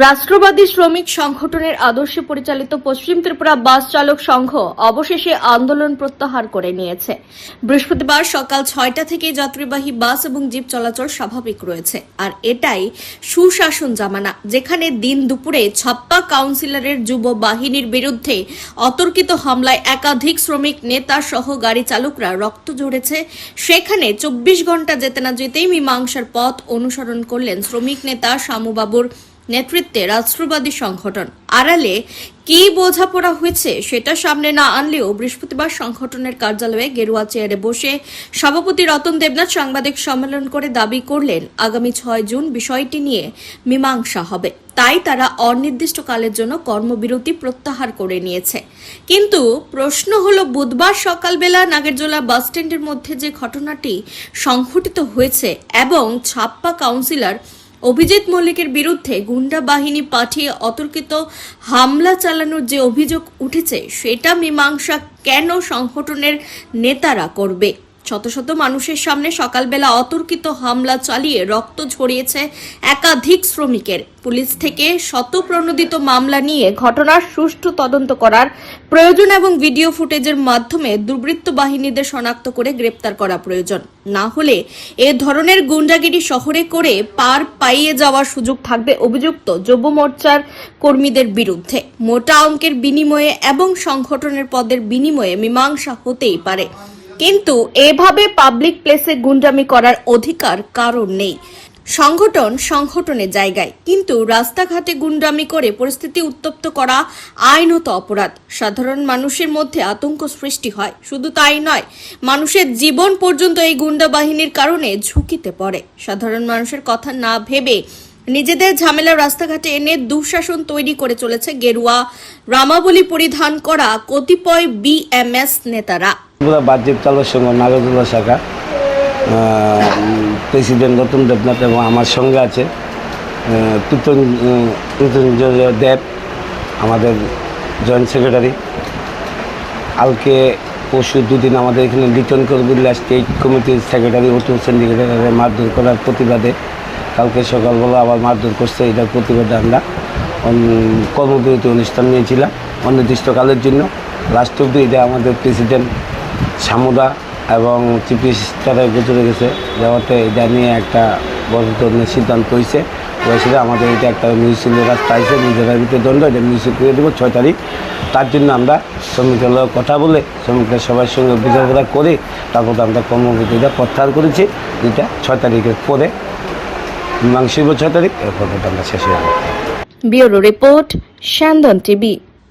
রাষ্ট্রবাদী শ্রমিক সংগঠনের আদর্শে পরিচালিত পশ্চিম ত্রিপুরা বাস চালক সংঘ অবশেষে আন্দোলন প্রত্যাহার করে নিয়েছে। বৃহস্পতিবার সকাল ৬টা থেকে যাত্রীবাহী বাস এবং জিপ চলাচল স্বাভাবিক রয়েছে। আর এটাই সুশাসন জামানা, যেখানে দিন দুপুরে ছাপ্পা কাউন্সিলরের যুব বাহিনীর বিরুদ্ধে অতর্কিত হামলায় একাধিক শ্রমিক নেতা সহ গাড়ি চালকরা রক্ত ঝরেছে। সেখানে ২৪ ঘন্টা যেতে না যেতেই মীমাংসার পথ অনুসরণ করলেন শ্রমিক নেতা শামুবাবুর নেতৃত্বে রাষ্ট্রবাদী সংগঠন। আড়ালে কি বোঝাপড়া হয়েছে সেটা সামনে না আনলেও বৃহস্পতিবার সংগঠনের কার্যালয়ে গেরুয়া চেয়ারে বসে সভাপতি রতন দেবনাথ সাংবাদিক সম্মেলন করে দাবি করলেন আগামী ৬ জুন বিষয়টি নিয়ে মীমাংসা হবে। তাই তারা অনির্দিষ্টকালের জন্য কর্মবিরতি প্রত্যাহার করে নিয়েছে। কিন্তু প্রশ্ন হলো, বুধবার সকালবেলা নাগেরজোলা বাস স্ট্যান্ডের মধ্যে যে ঘটনাটি সংঘটিত হয়েছে এবং ছাপ্পা কাউন্সিলর অভিজিৎ মল্লিকের বিরুদ্ধে গুন্ডা বাহিনী পাঠিয়ে অতর্কিত হামলা চালানোর যে অভিযোগ উঠেছে, সেটা মীমাংসা কেন সংগঠনের নেতারা করবে? শত শত মানুষের সামনে সকালবেলা অতর্কিত হামলা চালিয়ে রক্ত ঝরিয়েছে একাধিক শ্রমিকের। পুলিশ থেকে শতপ্রণোদিত মামলা নিয়ে ঘটনার সুষ্ঠু তদন্ত করার প্রয়োজন এবং ভিডিও ফুটেজের মাধ্যমে দুর্বৃত্ত বাহিনীদের শনাক্ত করে গ্রেপ্তার করা প্রয়োজন। না হলে এ ধরনের গুন্ডাগিরি শহরে করে পার পাইয়ে যাওয়ার সুযোগ থাকবে অভিযুক্ত যুব মোর্চার কর্মীদের বিরুদ্ধে। মোটা অঙ্কের বিনিময়ে এবং সংগঠনের পদের বিনিময়ে মীমাংসা হতেই পারে, কিন্তু এভাবে পাবলিক প্লেসে গুন্ডামি করার অধিকার কারণ নেই। সংগঠনের জায়গায়, কিন্তু রাস্তাঘাটে গুন্ডামি করে পরিস্থিতি উত্তপ্ত করা আইনত অপরাধ। সাধারণ মানুষের মধ্যে আতঙ্ক সৃষ্টি হয়। শুধু তাই নয়, মানুষের জীবন পর্যন্ত এই গুন্ডা বাহিনীর কারণে ঝুঁকিতে পড়ে। সাধারণ মানুষের কথা না ভেবে নিজেদের ঝামেলা রাস্তাঘাটে এনে দুঃশাসন তৈরি করে চলেছে গেরুয়া রামাবলী পরিধান করা কতিপয় বিএমএস নেতারা। বাহ্যিক চালক সংঘ নাগরদোলা শাখা প্রেসিডেন্ট রতন দেবনাথ এবং আমার সঙ্গে আছে পৃথঞ্জয় দেব, আমাদের জয়েন্ট সেক্রেটারি। কালকে পরশু দুদিন আমাদের এখানে লিটন করবিল্লা স্টেট কমিটির সেক্রেটারি অটু সেন্ডিকেটারে মারধর করার প্রতিবাদে কালকে সকালবেলা আবার মারধর করছে। এটার প্রতিবাদে আমরা কর্মবিরতি অনুষ্ঠান নিয়েছিলাম অনির্দিষ্টকালের জন্য। লাস্ট অব্দি এটা আমাদের প্রেসিডেন্ট শামুদা এবং চিফ মিনিস্টারের গোচরে গেছে, যাওয়াতে এটা নিয়ে একটা বড় ধরনের সিদ্ধান্ত হয়েছে। ওই আমাদের এটা একটা মিউনিসিপ্যাল রাস্তা আছে, নিজেদের ভিতরে দণ্ড, এটা মিউনিসিপ করে দেবো ৬ তারিখ। তার জন্য আমরা শ্রমিকের কথা বলে শ্রমিকরা সবার সঙ্গে বোঝাপড়া করে তারপর আমরা কর্মবিরতিটা প্রত্যাহার করেছি, যেটা ৬ তারিখের পরে মীমাংসা ৬ তারিখ, এরপর আমরা শেষ হয়ে যাবো। ব্যুরো রিপোর্ট, স্যান্দন টিভি।